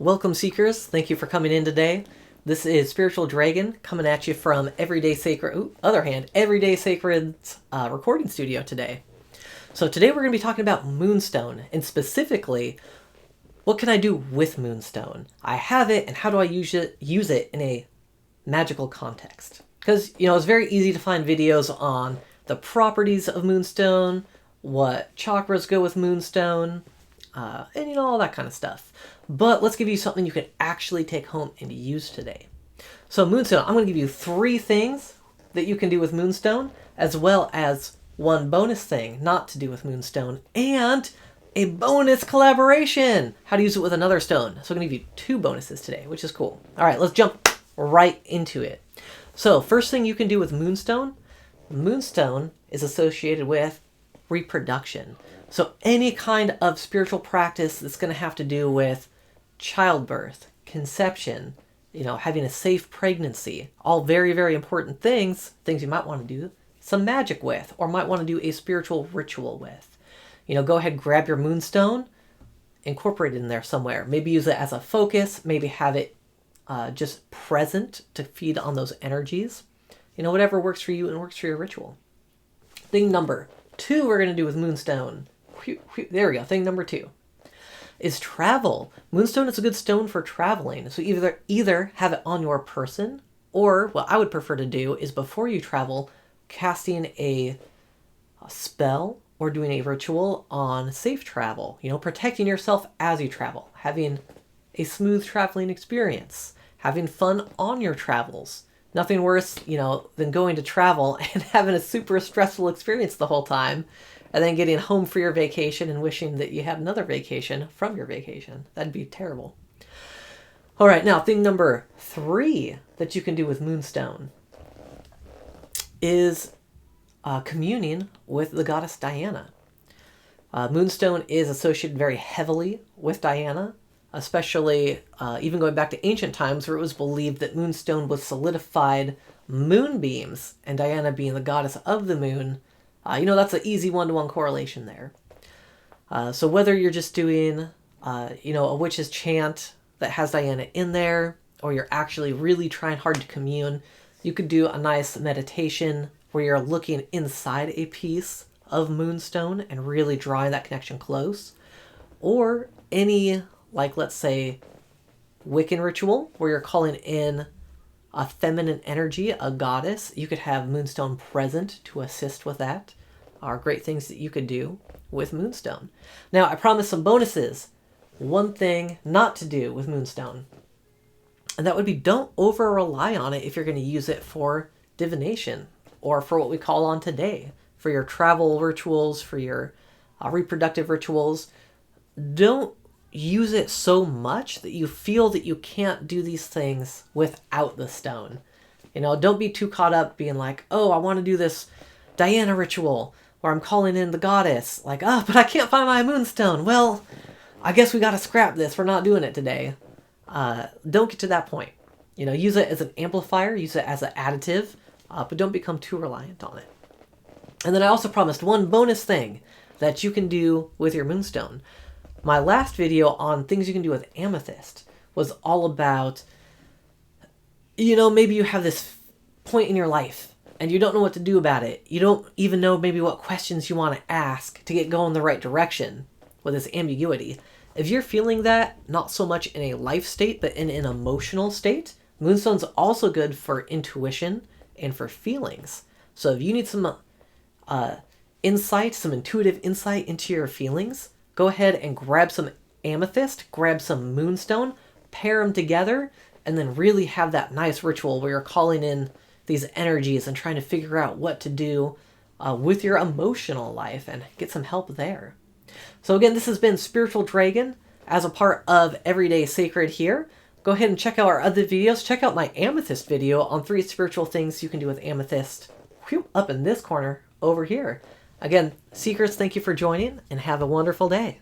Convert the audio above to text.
Welcome, Seekers. Thank you for coming in today. This is Spiritual Dragon coming at you from Everyday Sacred, Everyday Sacred's recording studio today. So today we're going to be talking about Moonstone, and specifically, what can I do with Moonstone? I have it, and how do I use it in a magical context? Because, it's very easy to find videos on the properties of Moonstone, what chakras go with Moonstone, and all that kind of stuff. But let's give you something you can actually take home and use today. So Moonstone, I'm going to give you 3 things that you can do with Moonstone, as well as one bonus thing not to do with Moonstone, and a bonus collaboration, how to use it with another stone. So I'm going to give you 2 bonuses today, which is cool. All right, let's jump right into it. So first thing you can do with Moonstone is associated with reproduction. So any kind of spiritual practice that's going to have to do with childbirth, conception, having a safe pregnancy, all very, very important things you might want to do some magic with, or might want to do a spiritual ritual with. Go ahead, grab your Moonstone, incorporate it in there somewhere. Maybe use it as a focus, maybe have it just present to feed on those energies. Whatever works for you and works for your ritual. Thing number 2 we're going to do with Moonstone. There we go. Thing number 2 is travel. Moonstone is a good stone for traveling. So either have it on your person, or what I would prefer to do is before you travel, casting a spell or doing a ritual on safe travel. Protecting yourself as you travel, having a smooth traveling experience, having fun on your travels. Nothing worse, than going to travel and having a super stressful experience the whole time, and then getting home for your vacation and wishing that you had another vacation from your vacation. That'd be terrible. All right, now thing number 3 that you can do with Moonstone is communing with the goddess Diana. Moonstone is associated very heavily with Diana, especially even going back to ancient times, where it was believed that Moonstone was solidified moonbeams, and Diana being the goddess of the moon, that's an easy one-to-one correlation there. So whether you're just doing, a witch's chant that has Diana in there, or you're actually really trying hard to commune, you could do a nice meditation where you're looking inside a piece of Moonstone and really drawing that connection close. Or any, let's say, Wiccan ritual where you're calling in a feminine energy, a goddess. You could have Moonstone present to assist with that. Are great things that you could do with Moonstone. Now, I promised some bonuses. One thing not to do with Moonstone, and that would be don't over-rely on it if you're going to use it for divination, or for what we call on today, for your travel rituals, for your reproductive rituals. Don't use it so much that you feel that you can't do these things without the stone. Don't be too caught up being like, oh, I want to do this Diana ritual where I'm calling in the goddess. But I can't find my Moonstone. Well, I guess we got to scrap this. We're not doing it today. Don't get to that point. Use it as an amplifier, use it as an additive, but don't become too reliant on it. And then I also promised one bonus thing that you can do with your Moonstone. My last video on things you can do with amethyst was all about, maybe you have this point in your life and you don't know what to do about it. You don't even know maybe what questions you want to ask to get going the right direction with this ambiguity. If you're feeling that, not so much in a life state, but in an emotional state, Moonstone's also good for intuition and for feelings. So if you need some insight, some intuitive insight into your feelings, go ahead and grab some amethyst, grab some Moonstone, pair them together, and then really have that nice ritual where you're calling in these energies and trying to figure out what to do with your emotional life and get some help there. So again, this has been Spiritual Dragon as a part of Everyday Sacred here. Go ahead and check out our other videos. Check out my amethyst video on 3 spiritual things you can do with amethyst up in this corner over here. Again, Seekers, thank you for joining, and have a wonderful day.